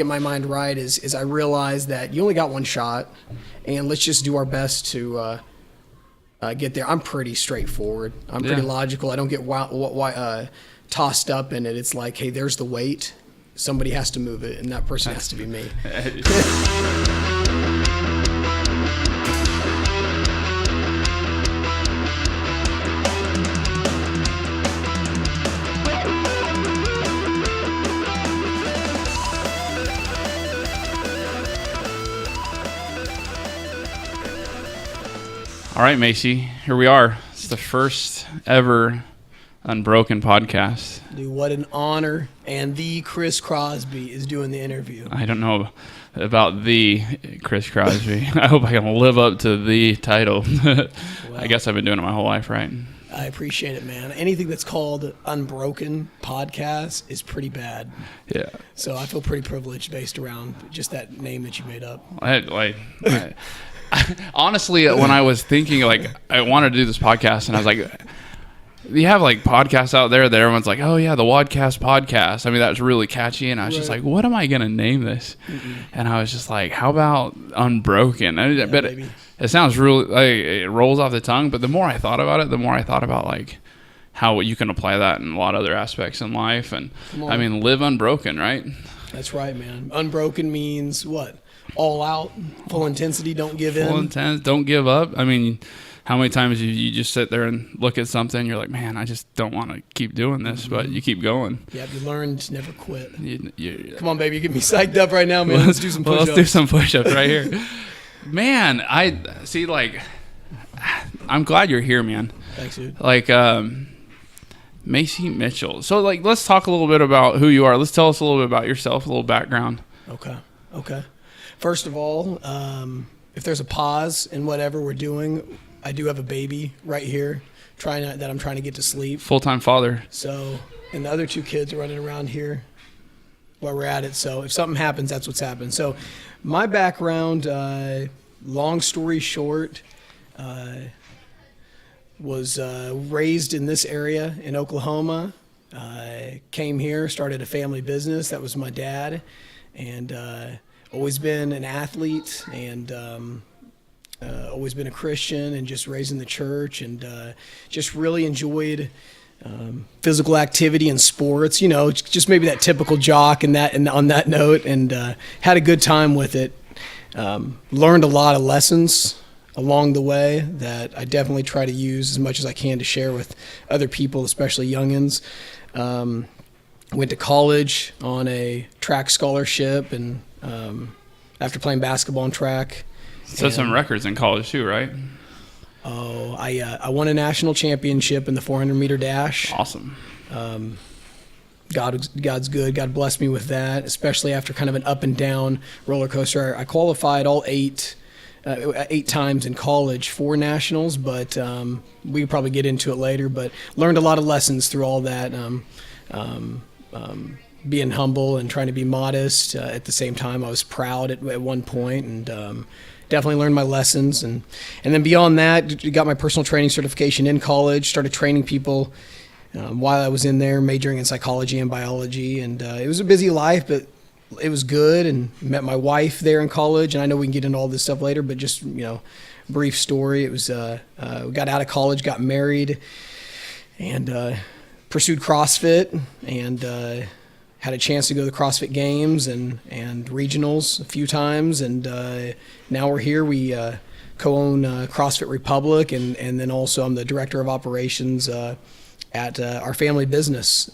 get my mind right is I realize that you only got one shot, and let's just do our best to get there. I'm pretty straightforward. I'm pretty logical. I don't get tossed up in it. It's like, hey, there's the weight. Somebody has to move it, and that person has to be me. All right, Macy, here we are. It's the first ever Unbroken podcast. Dude, what an honor. And the Chris Crosby is doing the interview. I don't know about the Chris Crosby. I hope I can live up to the title. Well, I guess I've been doing it my whole life, right? I appreciate it, man. Anything that's called Unbroken podcast is pretty bad. Yeah. So I feel pretty privileged based around just that name that you made up. Honestly, when I was thinking, I wanted to do this podcast, and I was like, you have, podcasts out there that everyone's like, oh, yeah, the Wadcast podcast. I mean, that's really catchy, and I was just like, what am I going to name this? And I was just like, how about Unbroken? But it sounds really, it rolls off the tongue, but the more I thought about it, the more I thought about, how you can apply that in a lot of other aspects in life. And, I mean, live unbroken, right? That's right, man. Unbroken means what? All out, full intensity, don't give in. Full intense, don't give up. I mean, how many times you just sit there and look at something, you're like, man, I just don't want to keep doing this, but you keep going. Yeah, you learn to never quit. Come on, baby, you get me psyched up right now, man. Let's do some push-ups. Let's do some push-ups right here. Man, I see, I'm glad you're here, man. Thanks, dude. Macy Mitchell. So, let's talk a little bit about who you are. Let's tell us a little bit about yourself, a little background. Okay. First of all, if there's a pause in whatever we're doing, I do have a baby right here that I'm trying to get to sleep. Full-time father. So, and the other two kids are running around here while we're at it. So if something happens, that's what's happened. So my background, long story short, was raised in this area in Oklahoma. Came here, started a family business. That was my dad. And always been an athlete and always been a Christian and just raised in the church and just really enjoyed physical activity and sports, just maybe that typical jock and on that note, and had a good time with it. Learned a lot of lessons along the way that I definitely try to use as much as I can to share with other people, especially youngins. Went to college on a track scholarship, and after playing basketball and track. Set some records in college too, right? Oh, I won a national championship in the 400-meter dash. Awesome. God's good. God blessed me with that, especially after kind of an up and down roller coaster. I qualified all eight times in college for nationals, but we could probably get into it later. But learned a lot of lessons through all that. Being humble and trying to be modest. At the same time, I was proud at one point, and definitely learned my lessons. And then beyond that, got my personal training certification in college, started training people while I was in there, majoring in psychology and biology. And it was a busy life, but it was good, and met my wife there in college. And I know we can get into all this stuff later, but just, brief story. It was, we got out of college, got married, and pursued CrossFit, and had a chance to go to the CrossFit Games and regionals a few times, and now we're here. We co-own CrossFit Republic, and then also I'm the director of operations at our family business,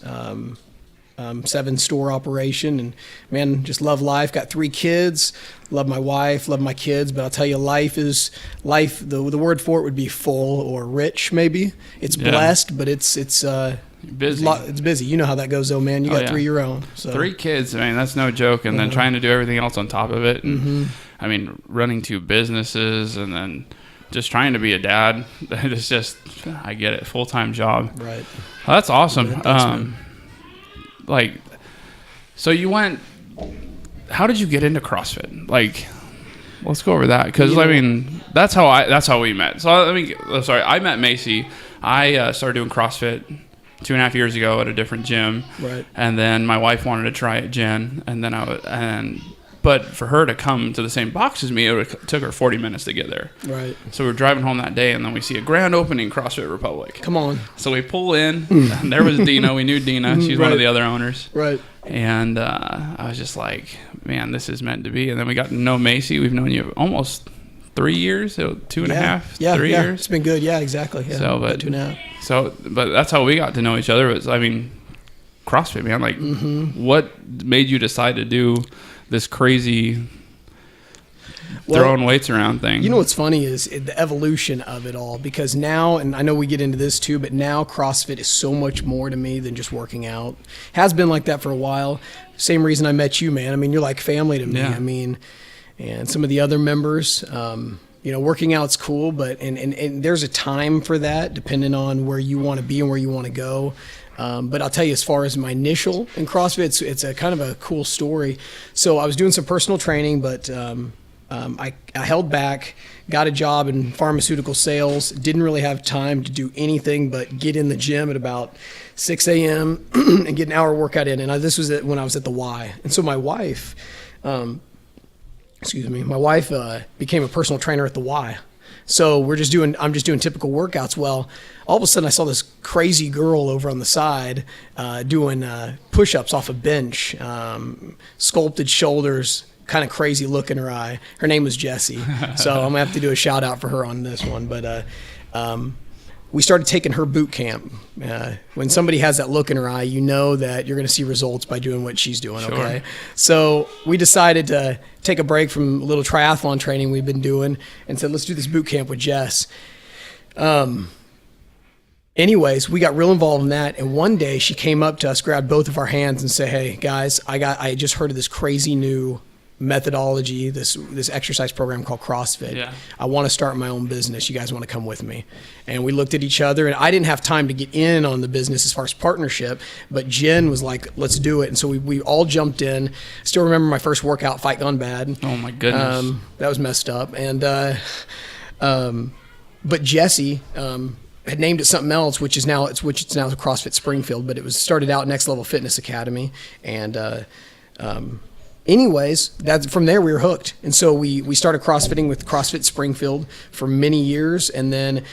7-store operation. And man, just love life. Got 3 kids. Love my wife. Love my kids. But I'll tell you, life is life. The word for it would be full or rich. Maybe it's blessed, but it's busy. It's busy. You know how that goes, though, man. You got 3 of your own. So. 3 kids. I mean, that's no joke. And then trying to do everything else on top of it. And I mean, running 2 businesses, and then just trying to be a dad. It's just, I get it. Full-time job. Right. Well, that's awesome. Yeah, thanks, so you went. How did you get into CrossFit? Let's go over that, because I mean, that's how we met. So I met Macy. I started doing CrossFit 2.5 years ago at a different gym. Right. And then my wife wanted to try it, Jen, and then but for her to come to the same box as me, took her 40 minutes to get there. Right. So we're driving home that day, and then we see a grand opening, CrossFit Republic. Come on. So we pull in, and there was Dina. We knew Dina. She's one of the other owners. Right. And I was just like, man, this is meant to be. And then we got to know Macy. We've known you almost 3 years, 2.5, 3 years. It's been good. Yeah, exactly. Yeah, so, about 2.5. So, but that's how we got to know each other. CrossFit, man. Like, what made you decide to do this crazy throwing weights around thing? You know what's funny is the evolution of it all, because now, and I know we get into this too, but now CrossFit is so much more to me than just working out. Has been like that for a while. Same reason I met you, man. I mean, you're like family to me. Yeah. I mean, and some of the other members, working out's cool, but and there's a time for that depending on where you want to be and where you want to go. But I'll tell you, as far as my initial in CrossFit, it's a kind of a cool story. So I was doing some personal training, but I held back, got a job in pharmaceutical sales, didn't really have time to do anything but get in the gym at about 6 a.m. and get an hour workout in. And this was when I was at the Y. And so my wife, became a personal trainer at the Y. So I'm just doing typical workouts. Well, all of a sudden I saw this crazy girl over on the side doing push-ups off a bench, sculpted shoulders, kind of crazy look in her eye. Her name was Jessie. So I'm gonna have to do a shout out for her on this one. But we started taking her boot camp. When somebody has that look in her eye, you know that you're gonna see results by doing what she's doing. Sure. Okay. So we decided to take a break from a little triathlon training we've been doing and said, let's do this boot camp with Jess. Anyways, we got real involved in that. And one day she came up to us, grabbed both of our hands and said, hey guys, I just heard of this crazy new methodology, this exercise program called CrossFit. Yeah. I want to start my own business. You guys want to come with me? And we looked at each other, and I didn't have time to get in on the business as far as partnership, but Jen was like, let's do it. And so we all jumped in. Still remember my first workout, Fight Gone Bad. Oh my goodness. That was messed up. And but Jessie had named it something else, which it's now CrossFit Springfield, but it was started out Next Level Fitness Academy. And anyways, from there we were hooked. And so we started CrossFitting with CrossFit Springfield for many years, and then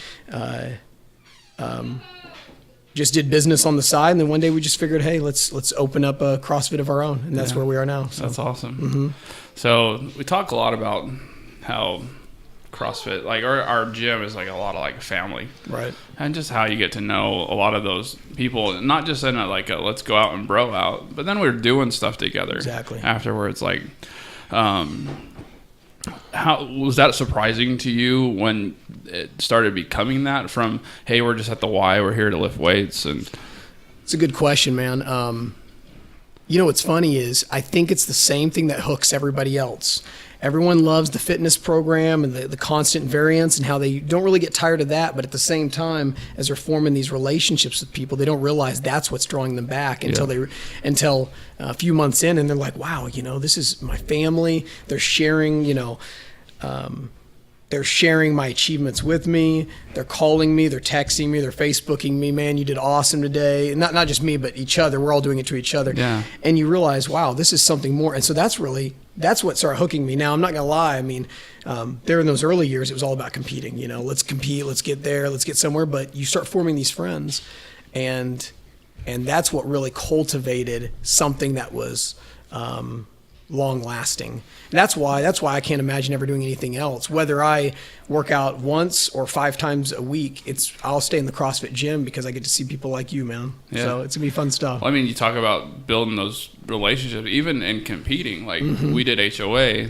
just did business on the side. And then one day we just figured, hey, let's open up a CrossFit of our own. And that's where we are now. So. That's awesome. So we talk a lot about how CrossFit, like our gym is like a lot of like family, right? And just how you get to know a lot of those people, not just in a let's go out and bro out, but then we're doing stuff together. Exactly. Afterwards, like, how was that surprising to you when it started becoming that? From hey, we're just at the Y, we're here to lift weights, and it's a good question, man. What's funny is I think it's the same thing that hooks everybody else. Everyone loves the fitness program and the constant variance and how they don't really get tired of that. But at the same time, as they're forming these relationships with people, they don't realize that's what's drawing them back until a few months in, and they're like, wow, this is my family. They're sharing, they're sharing my achievements with me. They're calling me, they're texting me, they're Facebooking me, man, you did awesome today. And not just me, but each other. We're all doing it to each other. Yeah. And you realize, wow, this is something more. And so that's what started hooking me. Now, I'm not going to lie. I mean, there in those early years, it was all about competing. Let's compete, let's get there, let's get somewhere. But you start forming these friends, and that's what really cultivated something that was long lasting. That's why I can't imagine ever doing anything else. Whether I work out once or 5 times a week, I'll stay in the CrossFit gym because I get to see people like you, man. Yeah. So it's gonna be fun stuff. Well, I mean, you talk about building those relationships, even in competing. Like we did HOA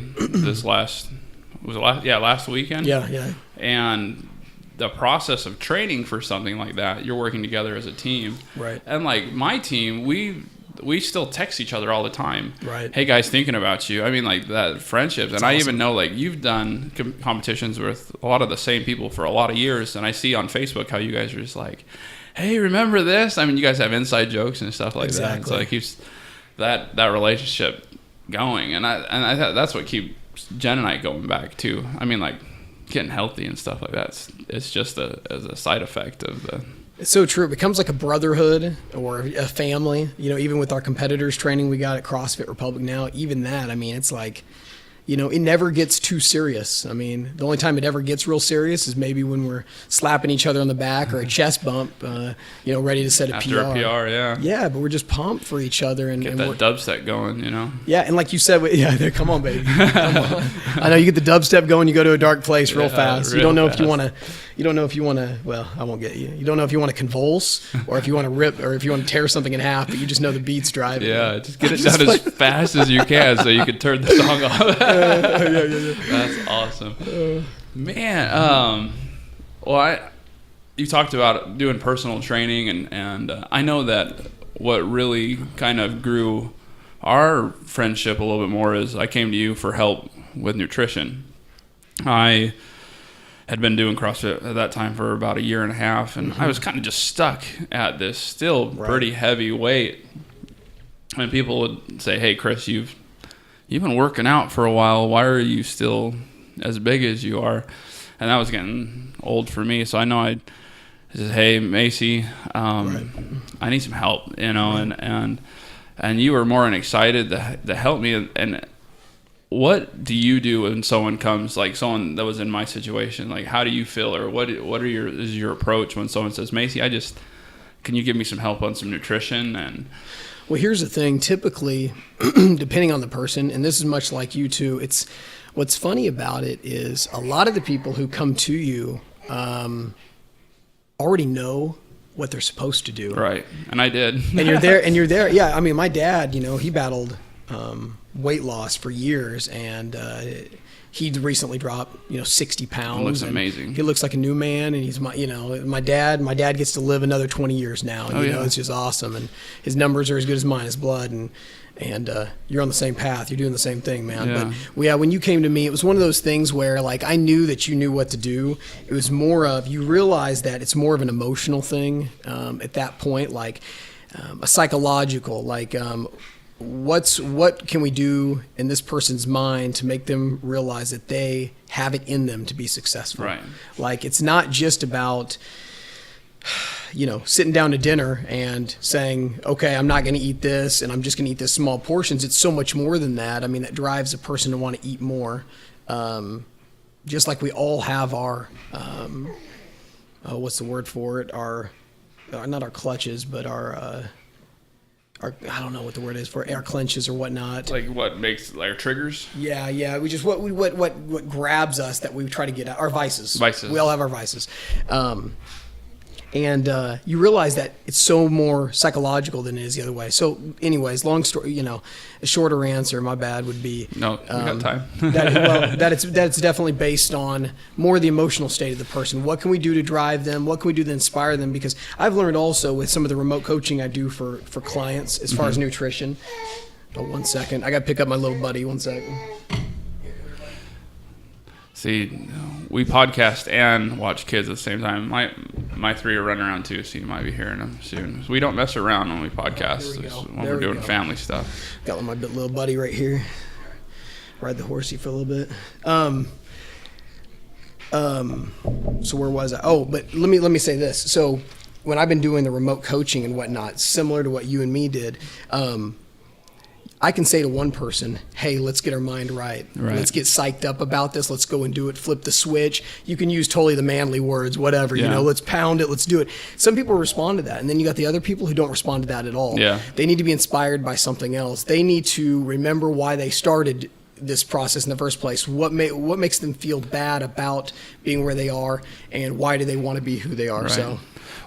last weekend. Yeah. And the process of training for something like that, you're working together as a team. Right. And like my team, we still text each other all the time. Right. Hey guys, thinking about you. I mean, like that friendships. That's and I awesome. even know like you've done competitions with a lot of the same people for a lot of years. And I see on Facebook how you guys are just like, hey, remember this? I mean, you guys have inside jokes and stuff like that. And so it keeps that relationship going. And I that's what keeps Jen and I going back too. I mean, like getting healthy and stuff like that. It's just as a side effect of It's so true. It becomes like a brotherhood or a family. You know, even with our competitors training we got at CrossFit Republic now, even that, I mean, it's like, you know, it never gets too serious. I mean, the only time it ever gets real serious is maybe when we're slapping each other on the back or a chest bump, you know, ready to set a After PR. a PR, yeah. Yeah, but we're just pumped for each other. And, Get and that we're, dubstep going, you know? yeah, and like you said, come on, baby. Come on. I know you get the dubstep going, you go to a dark place real fast. You don't know if you want to, well, I won't get you. You don't know if you want to convulse or if you want to rip or if you want to tear something in half, but you just know the beat's driving. Yeah, just get it done as fast as you can so you can turn the song off. Yeah. That's awesome. Man, you talked about doing personal training, and I know that what really kind of grew our friendship a little bit more is I came to you for help with nutrition. I had been doing CrossFit at that time for about a year and a half, and I was kind of just stuck at this still pretty heavy weight. And people would say, "Hey, Chris, you've been working out for a while. Why are you still as big as you are?" And that was getting old for me. So I said, "Hey, Macy, I need some help, you know." And you were more than excited to help me. And what do you do when someone comes, like someone that was in my situation? Like, how do you feel, or what is your approach when someone says, "Macy, can you give me some help on some nutrition?" And well, here's the thing. Typically, depending on the person, and this is much like you too, it's what's funny about it is a lot of the people who come to you already know what they're supposed to do. Right. And I did. And you're there. Yeah. I mean, my dad, you know, he battled weight loss for years, and he recently dropped, 60 pounds. Looks amazing. He looks like a new man, and he's my dad gets to live another 20 years now. And, it's just awesome. And his numbers are as good as mine, his blood. And you're on the same path. You're doing the same thing, man. Yeah. But when you came to me, it was one of those things where like, I knew that you knew what to do. It was more of, you realize that it's more of an emotional thing at that point, like a psychological, like, what can we do in this person's mind to make them realize that they have it in them to be successful? Right. Like, it's not just about, sitting down to dinner and saying, okay, I'm not going to eat this and I'm just going to eat this small portions. It's so much more than that. I mean, that drives a person to want to eat more. Just like we all have our, what's the word for it? Not our clutches, but our I don't know what the word is for our clenches or whatnot. Like what makes like triggers? Yeah. We just what grabs us that we try to get out. Our vices. We all have our vices. And you realize that it's so more psychological than it is the other way. So, anyways, long story. A shorter answer, my bad, would be no. We got time. That's definitely based on more the emotional state of the person. What can we do to drive them? What can we do to inspire them? Because I've learned also with some of the remote coaching I do for clients as far as nutrition. Oh, 1 second. I got to pick up my little buddy. 1 second. See, we podcast and watch kids at the same time. My three are running around too, so you might be hearing them soon. So we don't mess around when we podcast. When we're doing family stuff. Got my little buddy right here. Ride the horsey for a little bit. So where was I? Oh, but let me say this. So when I've been doing the remote coaching and whatnot, similar to what you and me did, I can say to one person, hey, let's get our mind right. Let's get psyched up about this. Let's go and do it. Flip the switch. You can use totally the manly words, whatever, let's pound it. Let's do it. Some people respond to that. And then you got the other people who don't respond to that at all. Yeah. They need to be inspired by something else. They need to remember why they started this process in the first place. What makes them feel bad about being where they are, and why do they want to be who they are? Right. So,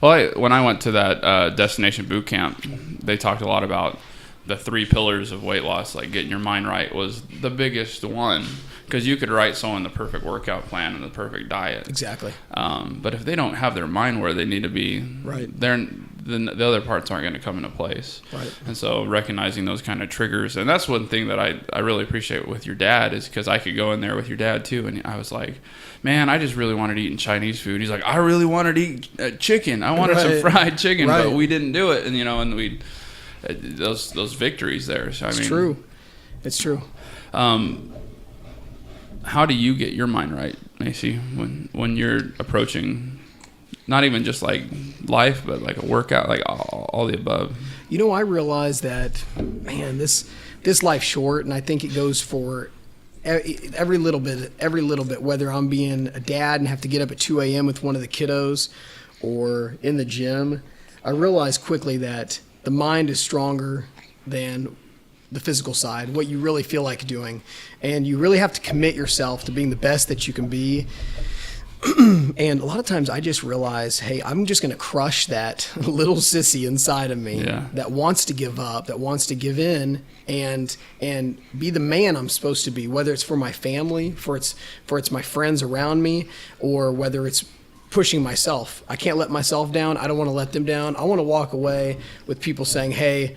well, when I went to that destination boot camp, they talked a lot about the 3 pillars of weight loss. Like getting your mind right was the biggest one, because you could write someone the perfect workout plan and the perfect diet. Exactly. But if they don't have their mind where they need to be, then the other parts aren't going to come into place. Right. And so recognizing those kind of triggers, and that's one thing that I really appreciate with your dad, is because I could go in there with your dad too, and I was like, man, I just really wanted to eat Chinese food. He's like, I really wanted to eat chicken. I wanted some fried chicken, but we didn't do it. And and we those victories there. So, It's true. It's true. How do you get your mind right, Macy, when you're approaching not even just like life, but like a workout, like all the above? I realize that, man, this life's short, and I think it goes for every little bit, whether I'm being a dad and have to get up at 2 a.m. with one of the kiddos or in the gym. I realize quickly that the mind is stronger than the physical side, what you really feel like doing. And you really have to commit yourself to being the best that you can be. And a lot of times I just realize, hey, I'm just going to crush that little sissy inside of me that wants to give up, that wants to give in and be the man I'm supposed to be, whether it's for my family, for it's my friends around me, or whether it's pushing myself. I can't let myself down. I don't want to let them down. I want to walk away with people saying, hey,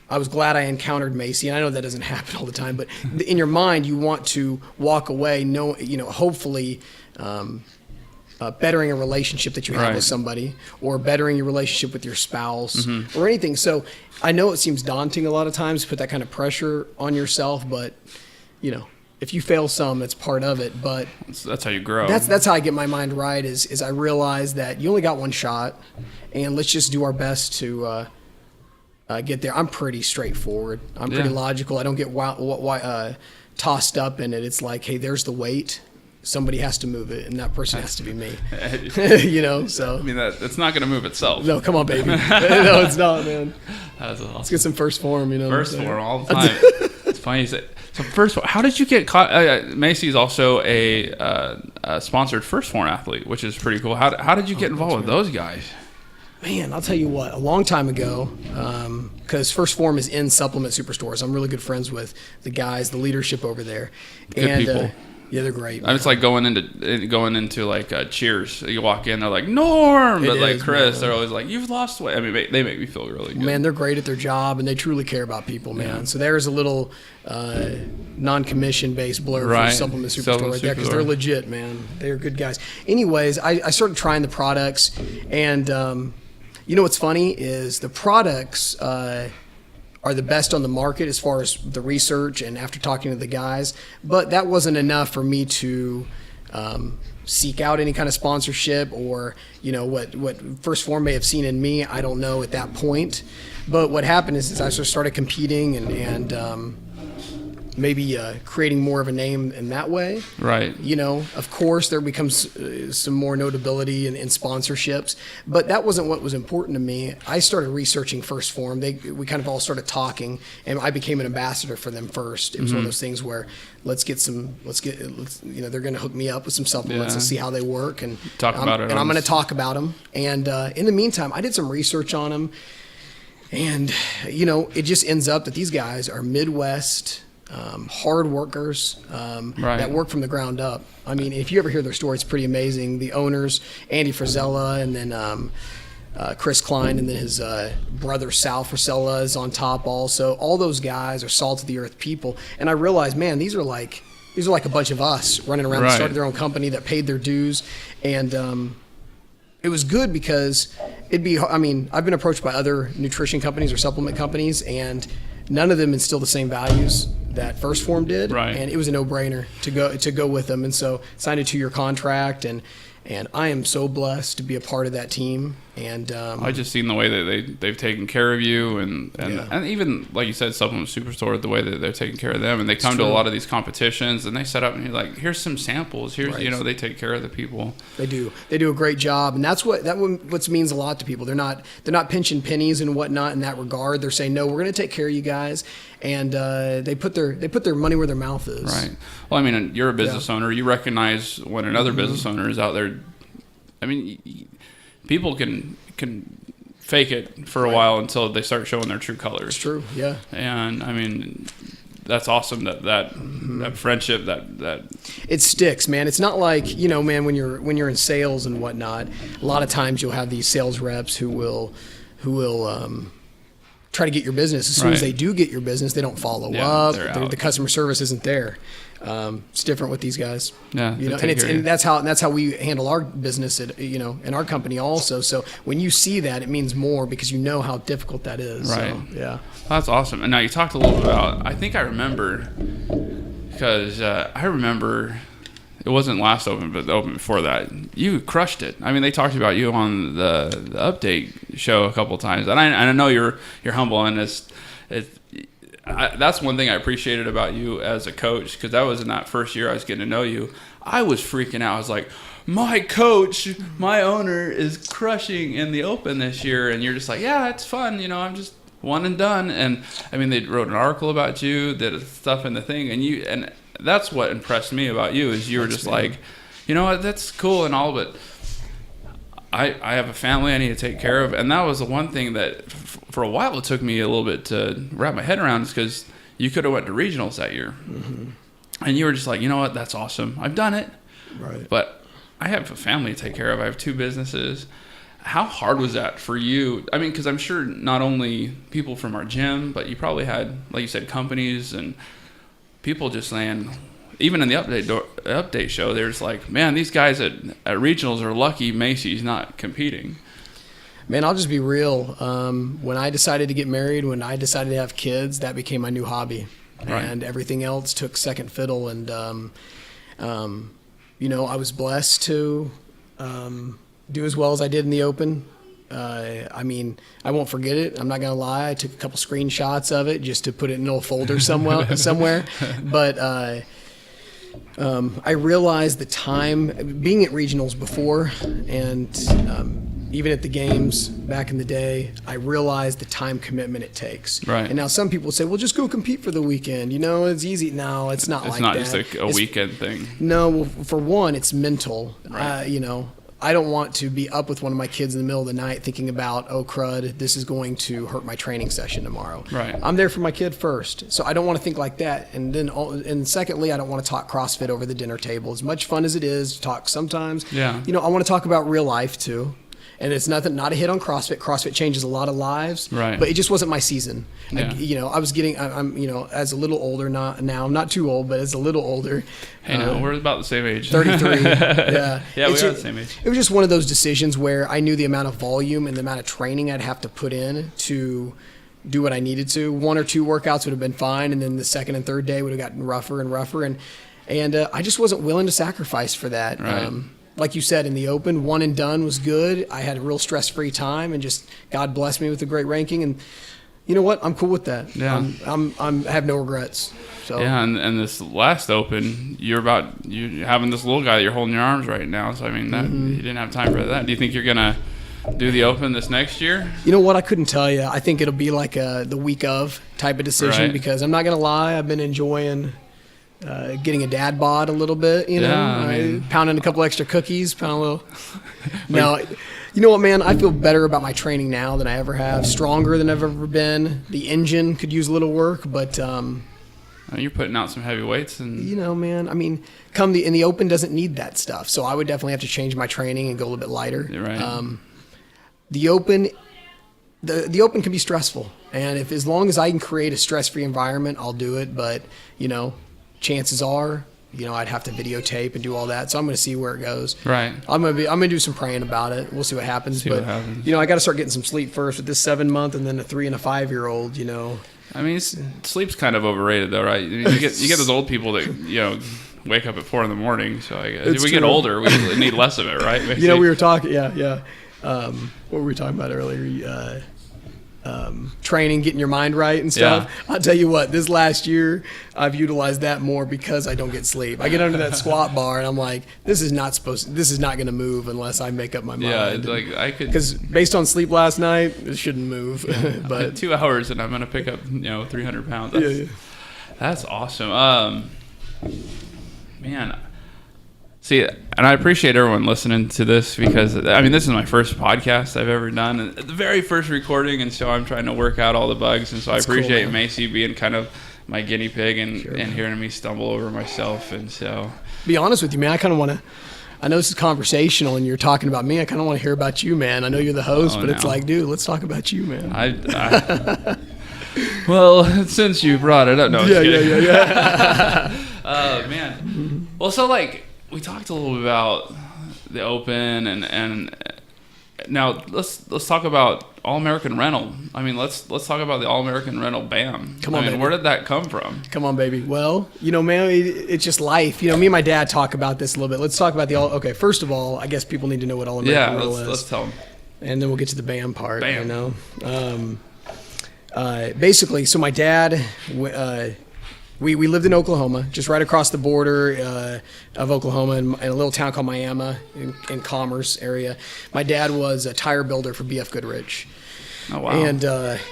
I was glad I encountered Macy. And I know that doesn't happen all the time, but in your mind, you want to walk away, hopefully bettering a relationship that you have with somebody, or bettering your relationship with your spouse or anything. So I know it seems daunting a lot of times to put that kind of pressure on yourself, but if you fail some, it's part of it. But that's how you grow. That's how I get my mind right, is I realize that you only got one shot, and let's just do our best to get there. I'm pretty straightforward. I'm pretty logical. I don't get tossed up in it. It's like, hey, there's the weight. Somebody has to move it, and that person has to be me. So. I mean, it's not going to move itself. No, come on, baby. No, it's not, man. That's awesome. Let's get some first form, First form all the time. It's funny you say. So first, how did you get caught? Macy is also a sponsored first form athlete, which is pretty cool. How did you get involved with those guys? Man, I'll tell you what, a long time ago, because First Form is in Supplement Superstores. I'm really good friends with the guys, the leadership over there. Good people. Yeah, they're great. I mean, it's like going into like Cheers. You walk in, they're like Norm, but like Chris, they're always like, you've lost weight. I mean, they make me feel really good. Man, they're great at their job, and they truly care about people, man. Yeah. So there's a little non-commission based blurb for Supplement Superstore right there, because they're legit, man. They're good guys. Anyways, I started trying the products, and what's funny is the products are the best on the market as far as the research and after talking to the guys, but that wasn't enough for me to seek out any kind of sponsorship, or what First Form may have seen in me, I don't know at that point. But what happened is I started competing and maybe creating more of a name in that way. Right. Of course, there becomes some more notability and sponsorships, but that wasn't what was important to me. I started researching First Form. We kind of all started talking, and I became an ambassador for them first. It was one of those things where they're going to hook me up with some supplements and see how they work, and I'm going to talk about them. And in the meantime, I did some research on them, and it just ends up that these guys are Midwest hard workers that work from the ground up. I mean, if you ever hear their story, it's pretty amazing. The owners, Andy Frisella, and then Chris Klein, and then his brother Sal Frisella is on top also. All those guys are salt of the earth people. And I realized, man, these are like a bunch of us running around that started their own company, that paid their dues. And it was good because I've been approached by other nutrition companies or supplement companies, and none of them instill the same values that First Form did, and it was a no-brainer to go with them. And so signed a 2-year contract, and I am so blessed to be a part of that team. And I just seen the way that they've taken care of you, and even like you said, Supplement Superstore, the way that they're taking care of them, and they come to a lot of these competitions, and they set up and you're like, here's some samples, they take care of the people. They do a great job, and that's what means a lot to people. They're not pinching pennies and whatnot in that regard. They're saying, no, we're going to take care of you guys, and they put their money where their mouth is. Right. Well, I mean, you're a business owner. You recognize when another business owner is out there. I mean, people can fake it for a while until they start showing their true colors. It's true, yeah. And I mean, that's awesome that friendship that it sticks, man. It's not like, man, when you're in sales and whatnot, a lot of times you'll have these sales reps who will try to get your business. As soon as they do get your business, they don't follow up. The customer service isn't there. It's different with these guys. Yeah, and that's how we handle our business at in our company also. So when you see that, it means more because you know how difficult that is. Right. So, yeah. That's awesome. And now you talked a little bit about. I think I remember because I remember it wasn't last Open, but the Open before that, you crushed it. I mean, they talked about you on the update show a couple of times, and I know you're humble, and that's one thing I appreciated about you as a coach, because that was in that first year I was getting to know you. I was freaking out. I was like, my coach, my owner is crushing in the Open this year, and you're just like, yeah, it's fun, I'm just one and done. And I mean, they wrote an article about you, did stuff in the thing, and that's what impressed me about you, is you were just like, you know what, that's cool and all, but I have a family I need to take care of. And that was the one thing that for a while it took me a little bit to wrap my head around, is because you could have went to regionals that year. Mm-hmm. And you were just like, you know what, that's awesome, I've done it, right? But I have a family to take care of. I have 2 businesses. How hard was that for you? I mean, because I'm sure not only people from our gym, but you probably had, like you said, companies and people just saying, even in the update show, there's like, man, these guys at regionals are lucky Macy's not competing. Man, I'll just be real. When I decided to get married, when I decided to have kids, that became my new hobby. Right. And everything else took second fiddle. And, I was blessed to do as well as I did in the Open. I mean, I won't forget it. I'm not going to lie. I took a couple screenshots of it just to put it in a little folder somewhere. But I realized the time, being at regionals before, and even at the games back in the day, I realized the time commitment it takes. Right. And now some people say, well, just go compete for the weekend. It's easy. No, it's not like that. It's not just a weekend thing. No, well, for one, it's mental. Right. I don't want to be up with one of my kids in the middle of the night thinking about, oh, crud, this is going to hurt my training session tomorrow. Right. I'm there for my kid first. So I don't want to think like that. And secondly, I don't want to talk CrossFit over the dinner table. As much fun as it is to talk sometimes, yeah. I want to talk about real life too. And it's not a hit on CrossFit. CrossFit changes a lot of lives, right? But it just wasn't my season. Yeah. I was getting, I'm as a little older, I'm not too old, but as a little older. Hey, no, we're about the same age. 33. Yeah. Yeah, we are the same age. It was just one of those decisions where I knew the amount of volume and the amount of training I'd have to put in to do what I needed to. 1 or 2 workouts would have been fine, and then the second and third day would have gotten rougher and rougher, and I just wasn't willing to sacrifice for that. Right. Like you said, in the Open, 1 and done was good. I had a real stress-free time, and just God blessed me with a great ranking. And you know what? I'm cool with that. Yeah. I have no regrets. So yeah, and this last Open, you're having this little guy that you're holding your arms right now. So I mean, you didn't have time for that. Do you think you're gonna do the Open this next year? You know what? I couldn't tell you. I think it'll be like the week of type of decision, right. Because I'm not gonna lie. I've been enjoying. Getting a dad bod a little bit, pounding a couple extra cookies, pound a little. No, you know what, man? I feel better about my training now than I ever have. Stronger than I've ever been. The engine could use a little work, but you're putting out some heavy weights, and man. I mean, in the Open doesn't need that stuff, so I would definitely have to change my training and go a little bit lighter. Right. The Open. The Open can be stressful, and as long as I can create a stress-free environment, I'll do it. But chances are, I'd have to videotape and do all that. So I'm going to see where it goes. Right. I'm going to do some praying about it. We'll see what happens. I got to start getting some sleep first with this 7-month and then a 3 and a 5-year-old. I mean, sleep's kind of overrated, though, right? You get those old people that wake up at 4 a.m. So as we get older, we need less of it, right? We were talking. Yeah. What were we talking about earlier? Training, getting your mind right and stuff. Yeah. I'll tell you what, this last year I've utilized that more because I don't get sleep. I get under that squat bar and I'm like, this is not going to move unless I make up my mind. Yeah, I could, because based on sleep last night, it shouldn't move. But 2 hours and I'm going to pick up 300 pounds. That's awesome. Man. See, and I appreciate everyone listening to this because, this is my first podcast I've ever done, the very first recording, and so I'm trying to work out all the bugs, and so I appreciate cool, Macy being kind of my guinea pig and hearing me stumble over myself, and so. Be honest with you, man, I kind of want to, I know this is conversational and you're talking about me, I kind of want to hear about you, man. I know you're the host, but it's like, dude, let's talk about you, man. Well, since you brought it up, no, Yeah. Man. Mm-hmm. Well, so we talked a little bit about the Open and Now let's talk about All American Rental. I mean, let's talk about the All American Rental BAM. Come on, I mean, baby. where did that come from? Come on, baby. Well, man, it's just life. Me and my dad talk about this a little bit. Let's talk about okay, first of all, I guess people need to know what All American Rental is. Let's tell them. And then we'll get to the BAM part. Bam. Basically, so my dad, we lived in Oklahoma, just right across the border of Oklahoma, in a little town called Miami, in Commerce area. My dad was a tire builder for BF Goodrich. Oh wow! And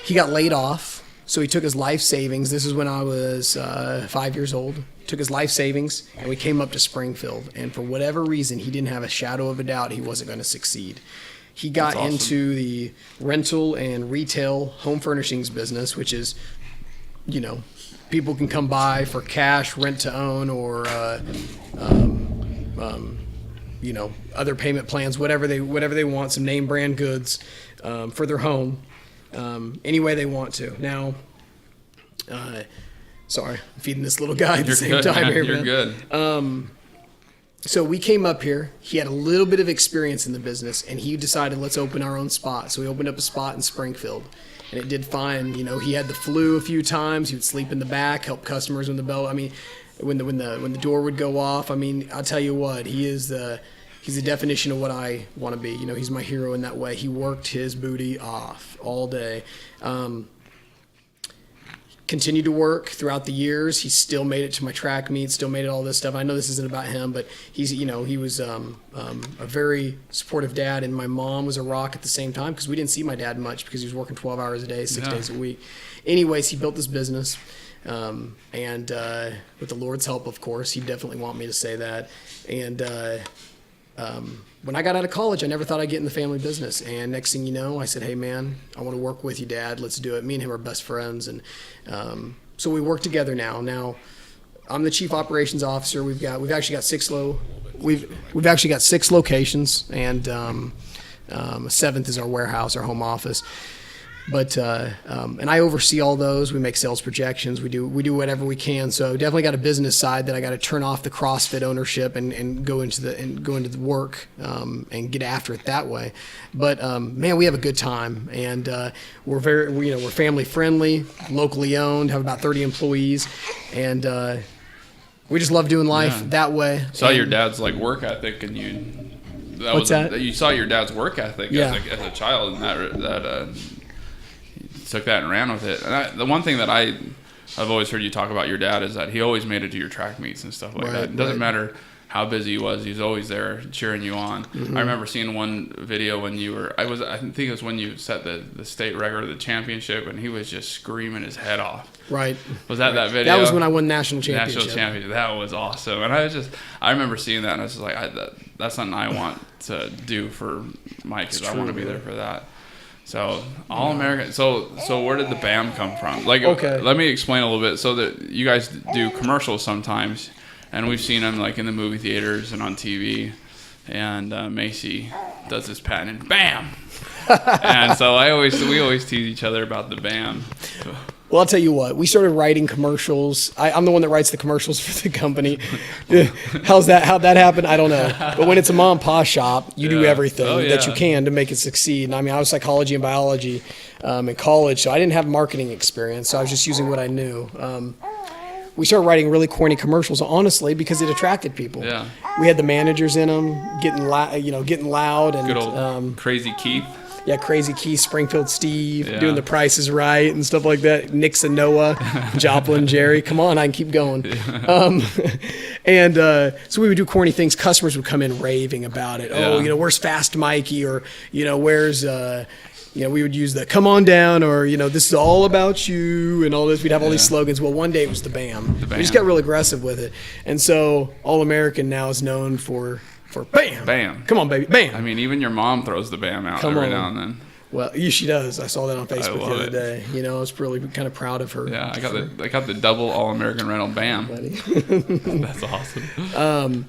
he got laid off, so he took his life savings. This is when I was 5 years old. Took his life savings, and we came up to Springfield. And for whatever reason, he didn't have a shadow of a doubt he wasn't going to succeed. He got awesome. into the rental and retail home furnishings business, which is, people can come by for cash, rent to own, or other payment plans, whatever they want, some name brand goods for their home, any way they want to. Now, sorry, I'm feeding this little guy at the same time here, man. You're good. So we came up here. He had a little bit of experience in the business, and he decided, let's open our own spot. So we opened up a spot in Springfield, and it did fine. He had the flu a few times. He would sleep in the back, help customers when the bell. I mean, when the door would go off. I mean, I'll tell you what, he's the definition of what I want to be. He's my hero in that way. He worked his booty off all day. Continued to work throughout the years. He still made it to my track meets, still made it all this stuff. I know this isn't about him, but he was a very supportive dad, and my mom was a rock at the same time because we didn't see my dad much because he was working 12 hours a day, 6 days a week. Anyways, he built this business, and with the Lord's help, of course, he'd definitely want me to say that. And when I got out of college, I never thought I'd get in the family business. And next thing you know, I said, hey, man, I want to work with you, Dad. Let's do it. Me and him are best friends. And so we work together now. Now, I'm the chief operations officer. We've actually got we've actually got 6 locations, and a 7th is our warehouse, our home office. But and I oversee all those. We make sales projections. We do whatever we can. So definitely got a business side that I got to turn off the CrossFit ownership and go into the work and get after it that way. But man, we have a good time, and we're family friendly, locally owned, have about 30 employees, and we just love doing life that way. Saw your dad's work ethic, and you saw your dad's work ethic as a child, and that took that and ran with it. And the one thing that I've always heard you talk about your dad is that he always made it to your track meets and stuff like that. It doesn't matter how busy he was always there cheering you on. Mm-hmm. I remember seeing one video when I think it was when you set the state record of the championship, and he was just screaming his head off. Right. Was that video? That was when I won national championship. That was awesome. And I remember seeing that, and I was just like, that's something I want to do for my kids. I want to be there for that. So All American. So where did the BAM come from? Okay. Let me explain a little bit. So that you guys do commercials sometimes, and we've seen them in the movie theaters and on TV. And Macy does this patent, BAM. And so we always tease each other about the BAM. So. Well, I'll tell you what. We started writing commercials. I'm the one that writes the commercials for the company. How'd that happen? I don't know. But when it's a mom and pop shop, you do everything that you can to make it succeed. And I mean, I was psychology and biology in college, so I didn't have marketing experience. So I was just using what I knew. We started writing really corny commercials, honestly, because it attracted people. Yeah. We had the managers in them getting loud, and good old Crazy Keith. Yeah, Crazy Keith, Springfield Steve, doing The Price is Right and stuff like that. Nixon Noah, Joplin Jerry. Come on, I can keep going. Yeah. So we would do corny things. Customers would come in raving about it. Yeah. Oh, where's Fast Mikey? Or, where's... we would use the come on down, or, this is all about you, and all this. We'd have all these slogans. Well, one day it was the BAM. We just got real aggressive with it. And so All American now is known for BAM. BAM. Come on, baby. BAM. I mean, even your mom throws the BAM out every now and then. Well, she does. I saw that on Facebook the other day. I was really kind of proud of her. Yeah, I got the double All American Rental BAM. That's awesome.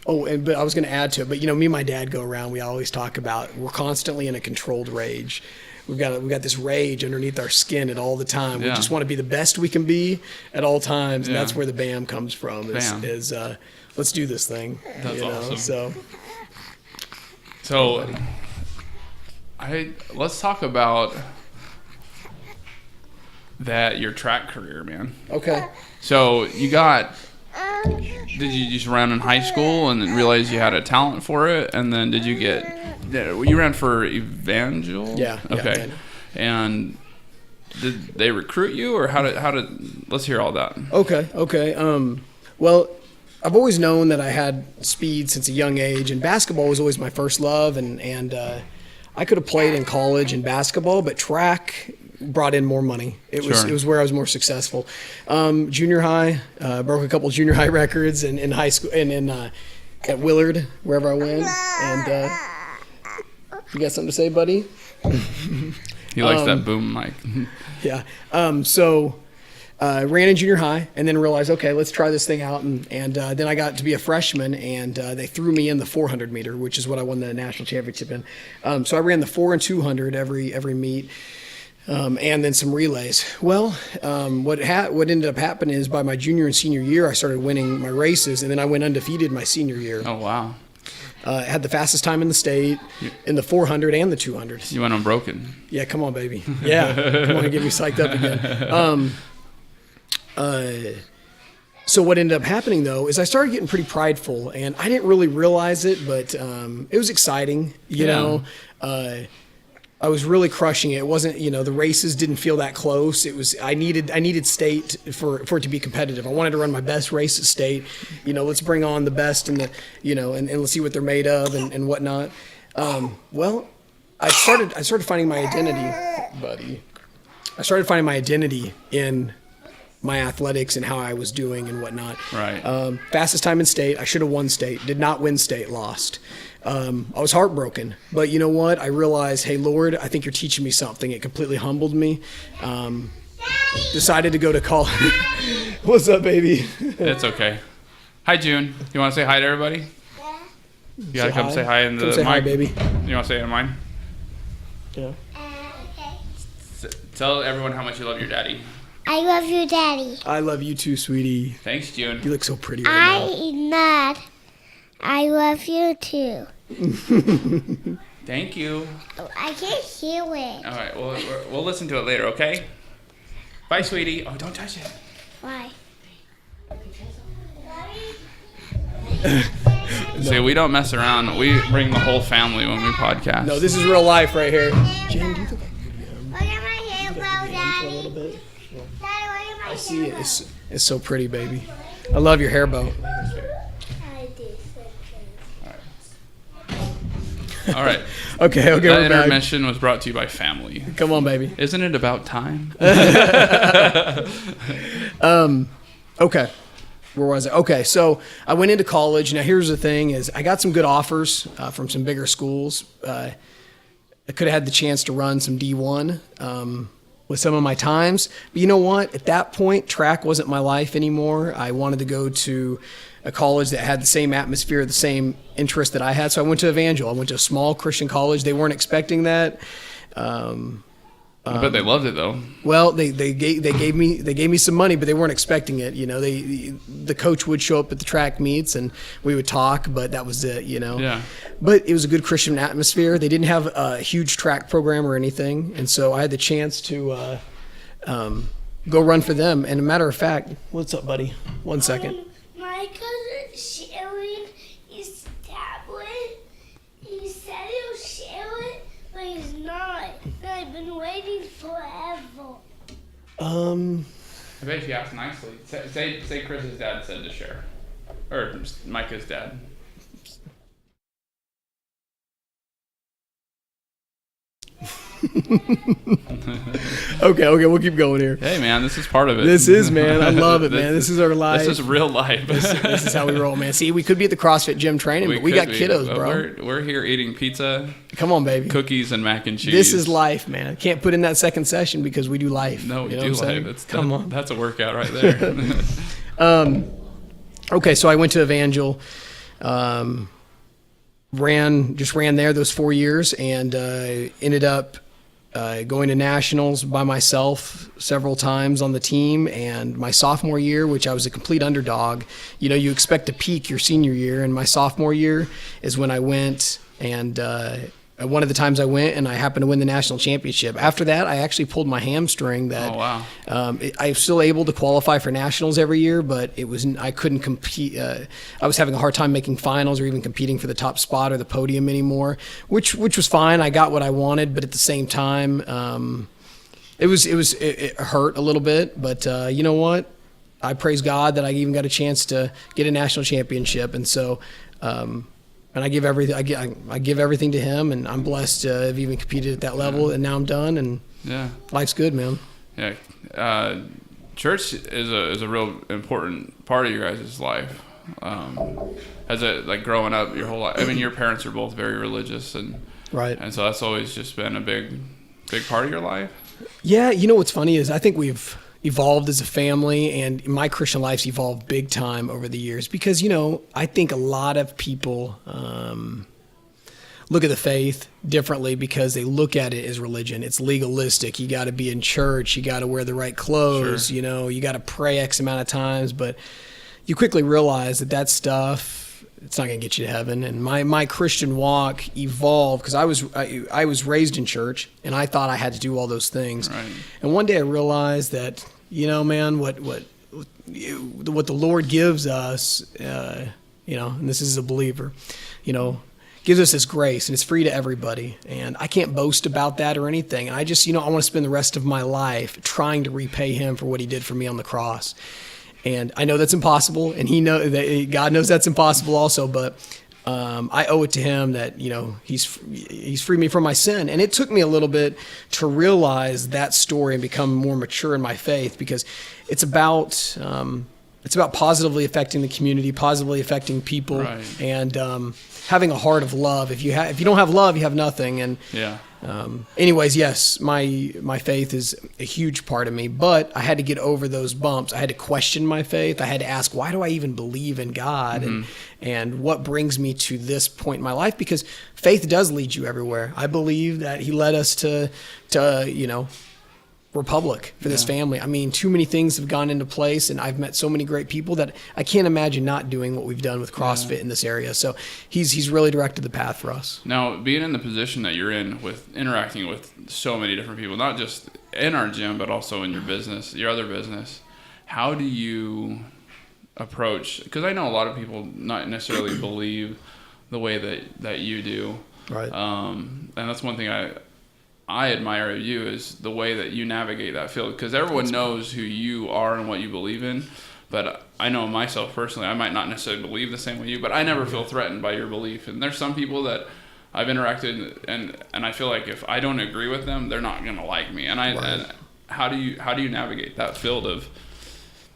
But I was going to add to it. But me and my dad go around. We always talk about we're constantly in a controlled rage. We've got this rage underneath our skin at all the time. We just want to be the best we can be at all times, and that's where the BAM comes from. Is let's do this thing. That's awesome. So Let's talk about your track career, man. Okay. So did you just run in high school and then realize you had a talent for it? And then you ran for Evangel? Yeah. Okay. And did they recruit you, or let's hear all that. Okay. Well, I've always known that I had speed since a young age, and basketball was always my first love, and I could have played in college in basketball, but track brought in more money. It was where I was more successful. Junior high, broke a couple junior high records in high school and at Willard, wherever I went. And you got something to say, buddy? He likes that boom mic. Yeah. So ran in junior high and then realized, okay, let's try this thing out. And then I got to be a freshman, and they threw me in the 400 meter, which is what I won the national championship in. So I ran the 4 and 200 every meet. And then some relays. Well, what ended up happening is by my junior and senior year, I started winning my races, and then I went undefeated my senior year. Oh, wow. Had the fastest time in the state in the 400 and the 200. You went unbroken. Yeah, come on, baby. Yeah, come on, get me psyched up again. So what ended up happening, though, is I started getting pretty prideful, and I didn't really realize it, but it was exciting, you know. I was really crushing it. It wasn't, the races didn't feel that close. It was, I needed state for it to be competitive. I wanted to run my best race at state. Let's bring on the best and and let's see what they're made of and whatnot. Well, I started finding my identity, buddy. I started finding my identity in my athletics and how I was doing and whatnot. Right. Fastest time in state. I should have won state. Did not win state. Lost. I was heartbroken, but you know what? I realized, hey, Lord, I think you're teaching me something. It completely humbled me. Decided to go to college. What's up, baby? It's okay. Hi, June. You want to say hi to everybody? Yeah. You got to come say hi in the say mic. hi, baby. You want to say it in mine? Yeah. Okay. Tell everyone how much you love your daddy. I love you, Daddy. I love you too, sweetie. Thanks, June. You look so pretty right I'm not. I love you too. Thank you. Oh, I can't hear it. All right, well, we'll listen to it later, okay? Bye, sweetie. Oh, don't touch it. Why? See, we don't mess around. We bring the whole family when we podcast. No, this is real life right here. Jen, do you think Look at my hair, for a little Daddy. bit? Daddy, look at my I see it. It's so pretty, baby. I love your hair bow. I do. All right. Okay, That we're back. intermission was brought to you by family. Come on, baby. Isn't it about time? Okay. Where was I? Okay, so I went into college. Now, here's the thing is I got some good offers from some bigger schools. I could have had the chance to run some D1 with some of my times. But you know what? At that point, track wasn't my life anymore. I wanted to go to a college that had the same atmosphere, the same interest that I had. So I went to Evangel. I went to a small Christian college. They weren't expecting that. I bet they loved it, though. Well, they gave me some money, but they weren't expecting it. The coach would show up at the track meets and we would talk, but that was it. Yeah. But it was a good Christian atmosphere. They didn't have a huge track program or anything, and so I had the chance to go run for them. And a matter of fact, what's up, buddy? 1 second. My cousin Sharon is tablet. He said he'll share it, but he's not. And I've been waiting forever. I bet if you ask nicely. Say Chris's dad said to share. Or Micah's dad. Okay, we'll keep going here. Hey, man, this is part of it. This is, man. I love it, man. This is our life. This is real life. This is how we roll, man. See, we could be at the CrossFit gym training, but we got kiddos, bro. We're here eating pizza, Come on, baby. cookies, and mac and cheese. This is life, man. I can't put in that second session because we do life. No, we You know do what I'm saying? life. Come on. That's a workout right there. Okay, so I went to Evangel, ran there those 4 years, and ended up going to nationals by myself several times on the team. And my sophomore year, which I was a complete underdog, you expect to peak your senior year, and my sophomore year is when I went and one of the times I went, and I happened to win the national championship. After that, I actually pulled my hamstring. I'm still able to qualify for nationals every year, but I couldn't compete. I was having a hard time making finals or even competing for the top spot or the podium anymore, which was fine. I got what I wanted, but at the same time, it hurt a little bit. But you know what? I praise God that I even got a chance to get a national championship, and so. And I give everything. I give everything to Him, and I'm blessed to have even competed at that level. And now I'm done, and life's good, man. Yeah, church is a real important part of your guys' life. As like growing up your whole life. I mean, your parents are both very religious, and so that's always just been a big part of your life. Yeah, you know what's funny is I think we've evolved as a family, and my Christian life's evolved big time over the years because, I think a lot of people look at the faith differently because they look at it as religion. It's legalistic. You got to be in church. You got to wear the right clothes. Sure. You got to pray X amount of times, but you quickly realize that stuff, it's not going to get you to heaven. And my Christian walk evolved because I was raised in church, and I thought I had to do all those things. Right. And one day I realized that, man, what the Lord gives us, and this is a believer, gives us this grace, and it's free to everybody. And I can't boast about that or anything. And I just, I want to spend the rest of my life trying to repay Him for what He did for me on the cross. And I know that's impossible, and God knows that's impossible also, but I owe it to Him that, He's freed me from my sin. And it took me a little bit to realize that story and become more mature in my faith, because it's about positively affecting the community, positively affecting people, right. And having a heart of love. If you don't have love, you have nothing. And anyways, yes, my faith is a huge part of me, but I had to get over those bumps. I had to question my faith. I had to ask, why do I even believe in God? Mm-hmm. And what brings me to this point in my life? Because faith does lead you everywhere. I believe that He led us to Republic for this family. I mean, too many things have gone into place, and I've met so many great people that I can't imagine not doing what we've done with CrossFit in this area. So he's really directed the path for us. Now, being in the position that you're in with interacting with so many different people, not just in our gym, but also in your business, your other business, how do you approach, because I know a lot of people not necessarily believe the way that you do. Right. And that's one thing I admire of you is the way that you navigate that field, because everyone knows who you are and what you believe in. But I know myself personally, I might not necessarily believe the same way you, but I never feel threatened by your belief. And there's some people that I've interacted and I feel like if I don't agree with them, they're not going to like me. And and how do you navigate that field of?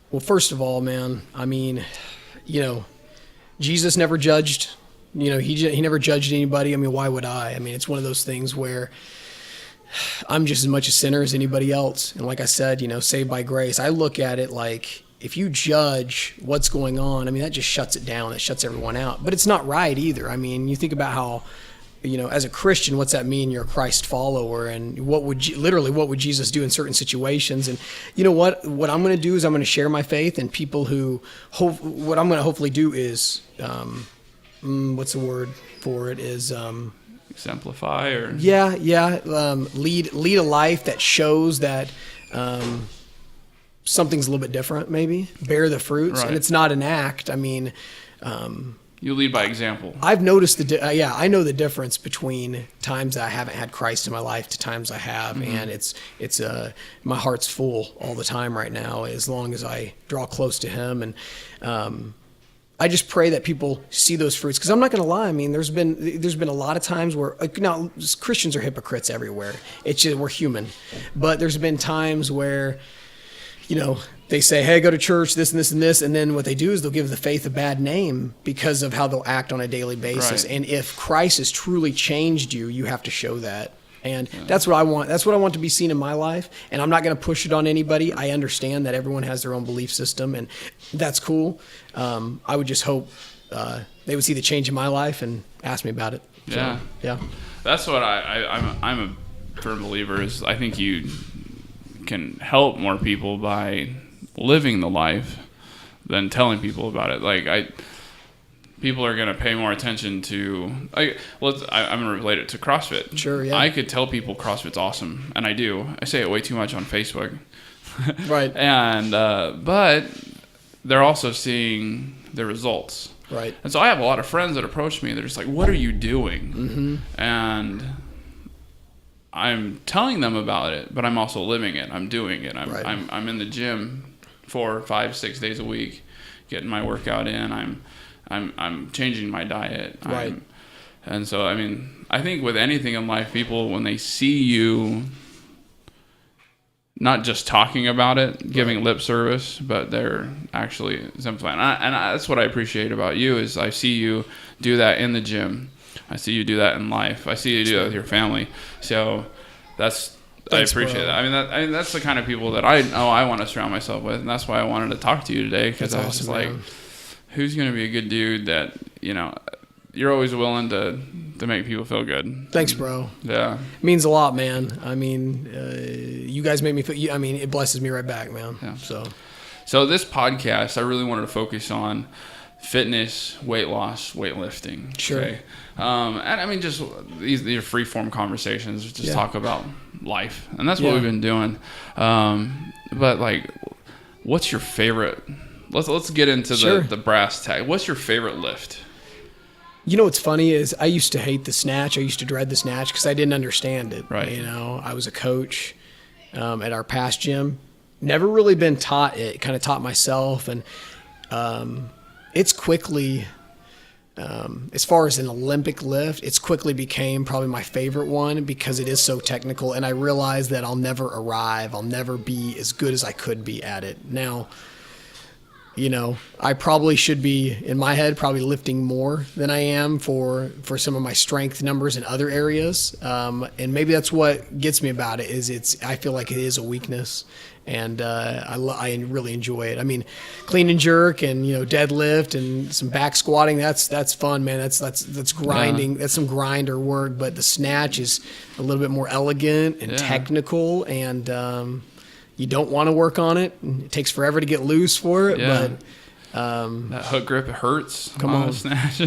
Well, first of all, man, I mean, Jesus never judged. He never judged anybody. I mean, why would I? I mean, it's one of those things where I'm just as much a sinner as anybody else. And like I said, saved by grace. I look at it like if you judge what's going on, I mean, that just shuts it down. It shuts everyone out. But it's not right either. I mean, you think about how, as a Christian, what's that mean? You're a Christ follower. And what would Jesus do in certain situations? And you know what I'm going to do is I'm going to share my faith, and people what I'm going to hopefully do is, what's the word for it is, exemplify or lead a life that shows that something's a little bit different, maybe bear the fruits. Right. And it's not an act. I mean, you lead by example. I've noticed I know the difference between times I haven't had Christ in my life to times I have. Mm-hmm. And it's my heart's full all the time right now, as long as I draw close to Him. And I just pray that people see those fruits, because I'm not going to lie. I mean, there's been a lot of times where, now Christians are hypocrites everywhere. It's just, we're human, but there's been times where, they say, hey, go to church, this and this and this, and then what they do is they'll give the faith a bad name because of how they'll act on a daily basis. Right. And if Christ has truly changed you, you have to show that. And that's what I want. That's what I want to be seen in my life. And I'm not going to push it on anybody. I understand that everyone has their own belief system, and that's cool. I would just hope they would see the change in my life and ask me about it. So, yeah. That's what I'm a firm believer is. I think you can help more people by living the life than telling people about it. Like people are going to pay more attention to. I'm going to relate it to CrossFit. Sure, yeah. I could tell people CrossFit's awesome, and I do. I say it way too much on Facebook. Right. And but they're also seeing the results. Right. And so I have a lot of friends that approach me. They're just like, "What are you doing?" Mm-hmm. And I'm telling them about it, but I'm also living it. I'm doing it. I'm in the gym 4, 5, 6 days a week, getting my workout in. I'm changing my diet. Right. And so, I mean, I think with anything in life, people, when they see you not just talking about it, giving lip service, but they're actually exemplifying. And that's what I appreciate about you is I see you do that in the gym. I see you do that in life. I see you do that with your family. So Thanks, I appreciate bro. that. I mean, that's the kind of people that I want to surround myself with, and that's why I wanted to talk to you today, because I was just like, who's going to be a good dude that, you know, you're always willing to make people feel good. Thanks, bro. Yeah. It means a lot, man. I mean, you guys make me feel, I mean, it blesses me right back, man. Yeah. So this podcast, I really wanted to focus on fitness, weight loss, weightlifting. Sure. Okay? And I mean, just these are free form conversations, just talk about life. And that's what we've been doing. But like, what's your favorite? Let's get into the brass tag. What's your favorite lift? You know what's funny is I used to hate the snatch. I used to dread the snatch because I didn't understand it. Right. You know, I was a coach at our past gym. Never really been taught it. Kind of taught myself, and it's quickly, as far as an Olympic lift, it's quickly became probably my favorite one because it is so technical. And I realized that I'll never arrive. I'll never be as good as I could be at it. Now, you know, I probably should be, in my head, probably lifting more than I am for some of my strength numbers in other areas. And maybe that's what gets me about it is I feel like it is a weakness. And I really enjoy it. I mean, clean and jerk and, you know, deadlift and some back squatting, that's fun, man. That's grinding. That's some grinder work. But the snatch is a little bit more elegant and technical, and you don't want to work on it. It takes forever to get loose for it, but that hook grip hurts. Come on. Snatch.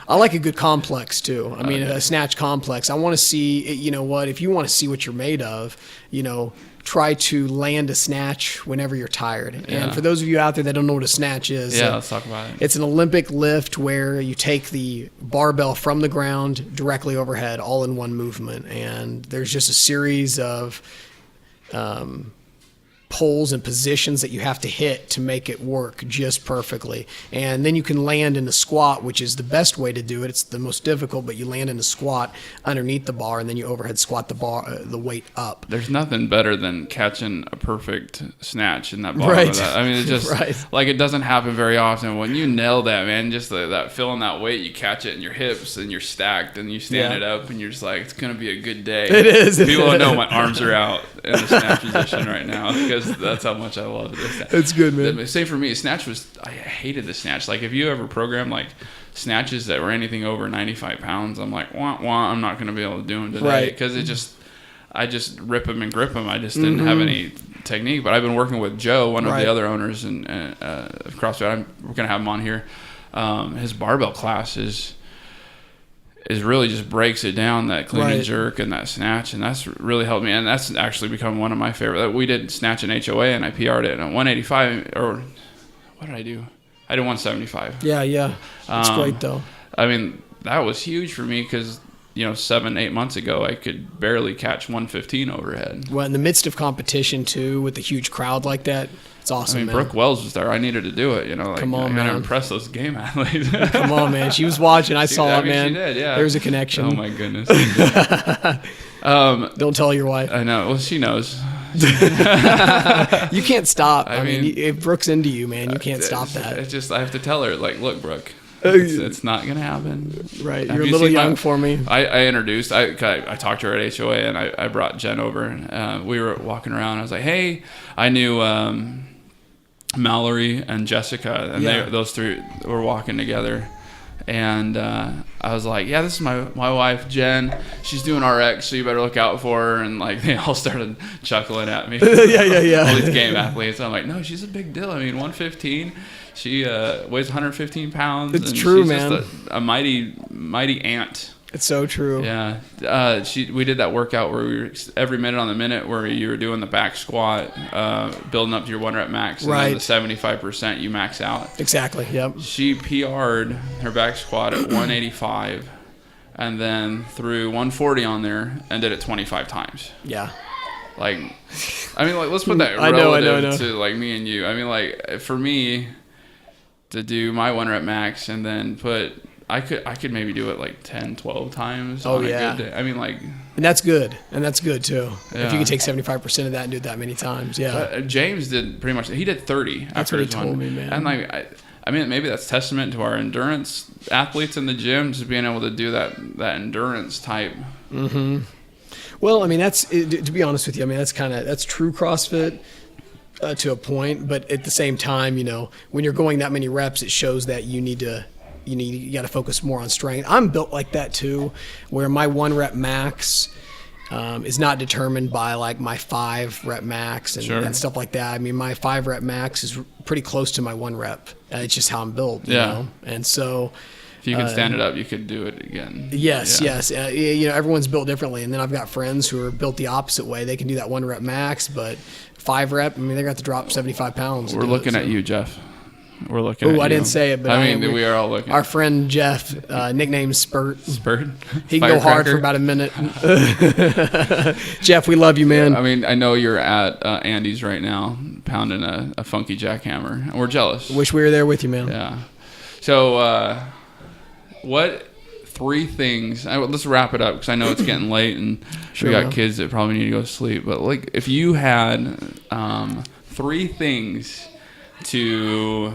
I like a good complex too. I mean, a snatch complex. I want to see, you know what, if you want to see what you're made of, you know, try to land a snatch whenever you're tired. And for those of you out there that don't know what a snatch is, let's talk about it. It's an Olympic lift where you take the barbell from the ground directly overhead, all in one movement. And there's just a series of poles and positions that you have to hit to make it work just perfectly. And then you can land in the squat, which is the best way to do it. It's the most difficult, but you land in the squat underneath the bar, and then you overhead squat the weight up. There's nothing better than catching a perfect snatch in that bottom of that. I mean, it just like it doesn't happen very often. When you nail that, man, just that feeling that weight, you catch it in your hips and you're stacked and you stand it up and you're just like, it's gonna be a good day. It is. People don't know my arms are out in the snatch position right now because that's how much I love this. It's good, man. Same for me. Snatch I hated the snatch. Like if you ever program like snatches that were anything over 95 pounds, I'm like, wah, wah, I'm not going to be able to do them today because I just rip them and grip them. I just didn't have any technique. But I've been working with Joe, one of the other owners of CrossFit. We're going to have him on here. His barbell class is really just breaks it down, that clean and jerk and that snatch, and that's really helped me. And that's actually become one of my favorite. We did snatch in HOA, and I PR'd it at 185, or what did I do? I did 175. Yeah. It's great, though. I mean, that was huge for me because, 7-8 months ago, I could barely catch 115 overhead. Well, in the midst of competition, too, with a huge crowd like that, it's awesome, man. Brooke Wells was there. I needed to do it, Come on, I gotta man. impress those game athletes. Come on, man. She was watching. I saw it, man. She did, yeah. There's a connection. Oh, my goodness. Don't tell your wife. I know. Well, she knows. You can't stop. I mean, if Brooke's into you, man, you can't stop that. It's just, I have to tell her, like, look, Brooke, it's not going to happen. Right. You're a little young for me. I introduced, I talked to her at HOA, and I brought Jen over, and we were walking around. I was like, hey, I knew Mallory and Jessica, and those three were walking together. And I was like, yeah, this is my wife, Jen. She's doing RX, so you better look out for her. And like they all started chuckling at me. Yeah. All these game athletes. I'm like, no, she's a big deal. I mean, 115. She weighs 115 pounds. It's and true, she's man. Just a mighty ant. It's so true. Yeah. We did that workout where we were every minute on the minute where you were doing the back squat, building up to your 1 rep max. And Right. then the 75% you max out. Exactly. Yep. She PR'd her back squat at 185 and then threw 140 on there and did it 25 times. Yeah. Like, I mean, like, let's put that I know. relative to like me and you. I mean, like, for me to do my 1 rep max and then I could maybe do it like 10, 12 times on a good day. I mean, like... And that's good. And that's good, too. Yeah. If you can take 75% of that and do it that many times, yeah. James did pretty much... He did 30 That's after what he his told one. me, man. And, like, I mean, maybe that's testament to our endurance athletes in the gym, just being able to do that endurance type. Mm-hmm. Well, I mean, to be honest with you, I mean, that's true CrossFit to a point. But at the same time, when you're going that many reps, it shows that you got to focus more on strength. I'm built like that too, where my 1 rep max is not determined by like my 5 rep max and stuff like that. I mean, my 5 rep max is pretty close to my 1 rep. It's just how I'm built, you know? And so if you can stand it up, you could do it again. Yes. Everyone's built differently. And then I've got friends who are built the opposite way. They can do that 1 rep max, but 5 rep, I mean, they're going to have to drop 75 pounds. We're looking at you, Jeff. We're looking at you. I didn't say it, but I mean, we are all looking. Our friend Jeff, nicknamed Spurt. Spurt? He can go hard for about a minute. Jeff, we love you, man. I mean, I know you're at Andy's right now, pounding a funky jackhammer, and we're jealous. Wish we were there with you, man. Yeah. So, what 3 things? Let's wrap it up because I know it's getting late, and we got kids that probably need to go to sleep. But like, if you had 3 things to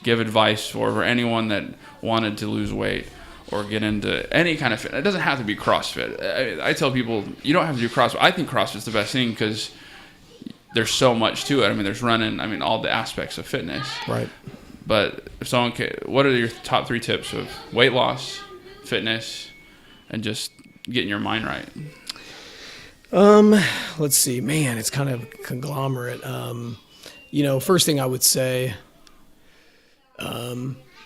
give advice for anyone that wanted to lose weight or get into any kind of fitness. It doesn't have to be CrossFit. I tell people, you don't have to do CrossFit. I think CrossFit's the best thing because there's so much to it. I mean, there's running, all the aspects of fitness. Right. But if someone what are your top 3 tips of weight loss, fitness, and just getting your mind right? Let's see. Man, it's kind of a conglomerate. First thing I would say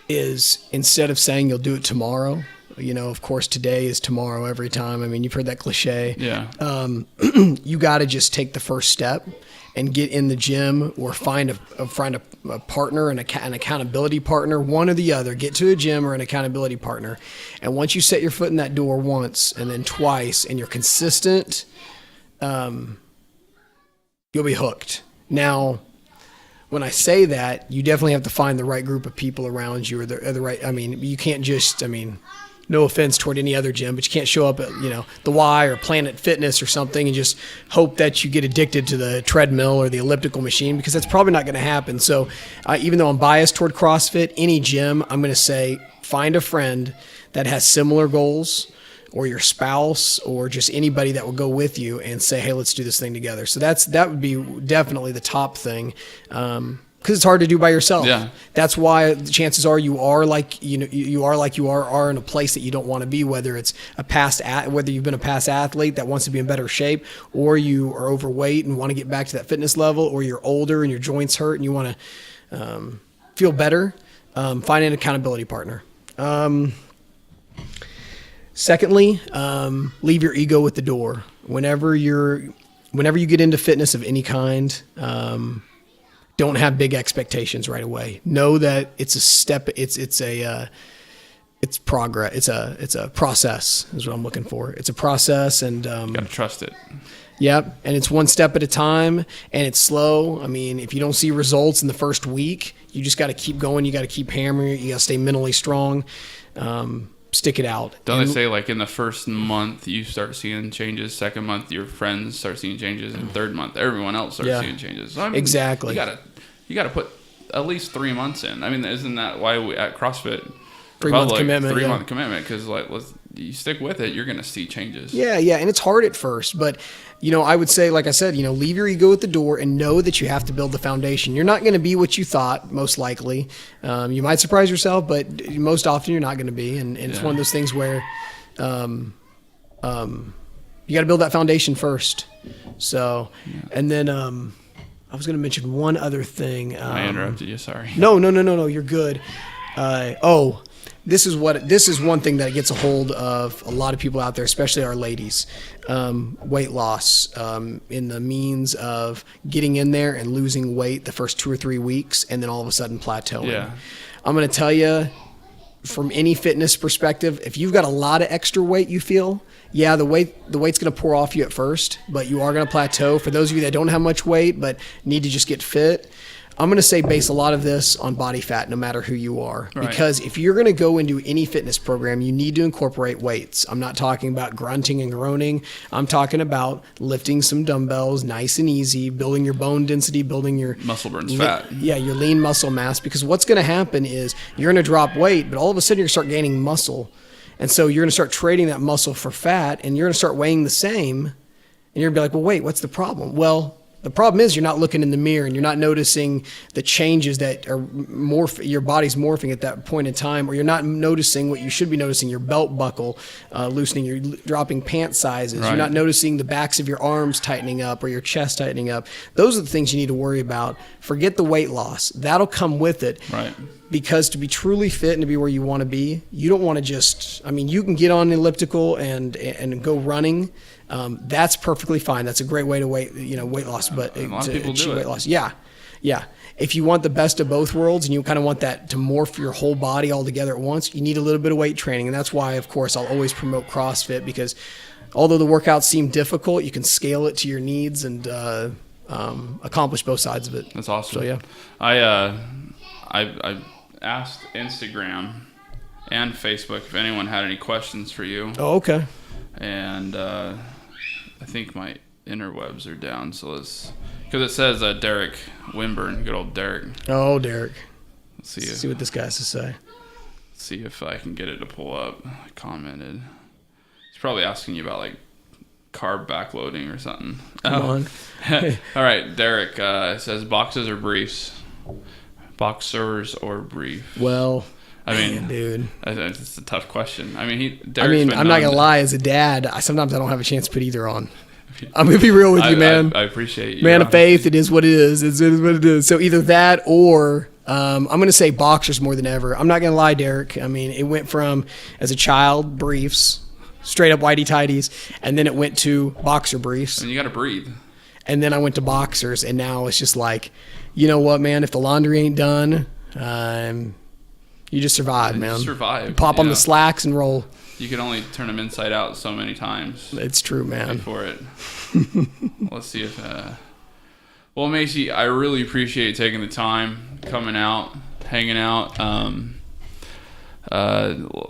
is instead of saying you'll do it tomorrow, of course, today is tomorrow every time. I mean, you've heard that cliche. Yeah. You got to just take the first step and get in the gym or find a partner, an accountability partner, one or the other. Get to a gym or an accountability partner. And once you set your foot in that door once and then twice and you're consistent, you'll be hooked. Now, when I say that, you definitely have to find the right group of people around you or the right, you can't just, no offense toward any other gym, but you can't show up at, the Y or Planet Fitness or something and just hope that you get addicted to the treadmill or the elliptical machine because that's probably not going to happen. So even though I'm biased toward CrossFit, any gym, I'm going to say find a friend that has similar goals or your spouse or just anybody that will go with you and say, hey, let's do this thing together. So that would be definitely the top thing. Because it's hard to do by yourself. Yeah. That's why the chances are you are like you are in a place that you don't want to be. Whether it's whether you've been a past athlete that wants to be in better shape, or you are overweight and want to get back to that fitness level, or you're older and your joints hurt and you want to feel better. Find an accountability partner. Secondly, leave your ego at the door. Whenever you get into fitness of any kind. Don't have big expectations right away. Know that it's a step. It's progress. It's a process is what I'm looking for. It's a process, and You gotta trust it. Yep, and it's one step at a time, and it's slow. If you don't see results in the first week, you just got to keep going. You got to keep hammering. You got to stay mentally strong. Stick it out. Don't they say like in the first month you start seeing changes, second month your friends start seeing changes, and third month everyone else starts seeing changes. So, exactly. You gotta put at least 3 months in. Isn't that why we at CrossFit 3 month commitment? 3 month commitment because you stick with it, you're going to see changes. Yeah, and it's hard at first, but I would say, like I said, leave your ego at the door and know that you have to build the foundation. You're not going to be what you thought, most likely. You might surprise yourself, but most often you're not going to be. And it's one of those things where you got to build that foundation first. So, and then I was going to mention one other thing. I interrupted you. Sorry. No, you're good. This is one thing that gets a hold of a lot of people out there, especially our ladies. Weight loss, in the means of getting in there and losing weight the first 2 or 3 weeks, and then all of a sudden plateauing. Yeah. I'm going to tell you, from any fitness perspective, if you've got a lot of extra weight you feel, the weight's going to pour off you at first, but you are going to plateau. For those of you that don't have much weight but need to just get fit, I'm going to say base a lot of this on body fat, no matter who you are. Right. Because if you're going to go into any fitness program, you need to incorporate weights. I'm not talking about grunting and groaning. I'm talking about lifting some dumbbells, nice and easy, building your bone density, building your muscle burns fat. Yeah, your lean muscle mass. Because what's going to happen is you're going to drop weight, but all of a sudden you're going to start gaining muscle. And so you're going to start trading that muscle for fat, and you're going to start weighing the same. And you're going to be like, well, wait, what's the problem? Well, the problem is you're not looking in the mirror and you're not noticing the changes that are your body's morphing at that point in time, or you're not noticing what you should be noticing, your belt buckle loosening, you're dropping pant sizes. Right. You're not noticing the backs of your arms tightening up or your chest tightening up. Those are the things you need to worry about. Forget the weight loss. That'll come with it. Right. Because to be truly fit and to be where you want to be, you don't want to just, you can get on an elliptical and go running. That's perfectly fine. That's a great way to weight loss, but a lot of to people achieve do weight it. loss. Yeah. If you want the best of both worlds and you kind of want that to morph your whole body all together at once, you need a little bit of weight training. And that's why, of course, I'll always promote CrossFit, because although the workouts seem difficult, you can scale it to your needs and accomplish both sides of it. That's awesome. So, yeah. I asked Instagram and Facebook if anyone had any questions for you. Oh, okay. And I think my interwebs are down, so because it says Derek Wimburn, good old Derek. Oh, Derek. Let's See what this guy has to say. See if I can get it to pull up. I commented. He's probably asking you about like carb backloading or something. Come on. All right, Derek says boxes or briefs. Boxers or brief? Well, I mean, dude, it's a tough question. I'm not gonna lie. As a dad, sometimes I don't have a chance to put either on. I'm gonna be real with you, man. I appreciate you. Man of faith, it is what it is. It is what it is. So either that or I'm gonna say boxers more than ever. I'm not gonna lie, Derek. It went from, as a child, briefs, straight up whitey tighties, and then it went to boxer briefs. And you got to breathe. And then I went to boxers, and now it's just like, you know what, man? If the laundry ain't done, you just survive, man. Just survive. You pop on the slacks and roll. You can only turn them inside out so many times. It's true, man. For it. Let's see if. Well, Macy, I really appreciate taking the time, coming out, hanging out.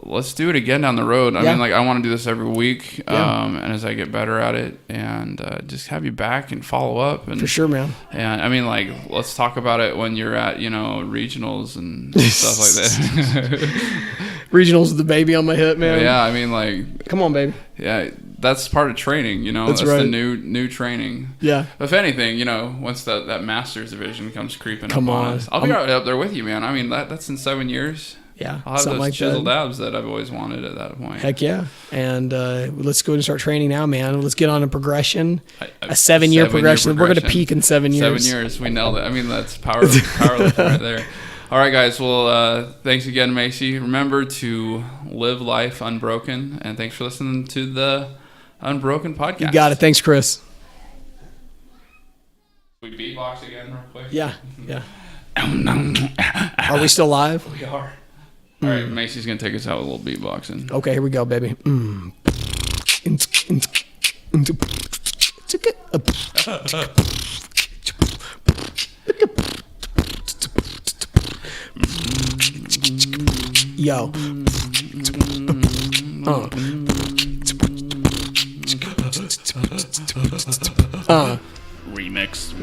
Let's do it again down the road. I mean, I want to do this every week, and as I get better at it, and just have you back and follow up. And, for sure, man. And let's talk about it when you're at, regionals and stuff like that. Regionals with the baby on my hip, man. Yeah, come on, baby. Yeah, that's part of training, That's right. the new training. Yeah. If anything, once that master's division comes creeping up on us, I'll be right up there with you, man. That's in 7 years. Yeah, I'll have those chiseled abs that I've always wanted at that point. Heck yeah. And let's go and start training now, man. Let's get on a progression, a 7-year progression. We're going to peak in 7 years. 7 years. We nailed it. That's powerlifting right there. All right, guys. Well, thanks again, Macy. Remember to live life unbroken. And thanks for listening to the Unbroken podcast. You got it. Thanks, Chris. We beatbox again real quick? Yeah. Are we still live? We are. All right, Macy's going to take us out with a little beatboxing. Okay, here we go, baby. Yo. Remix.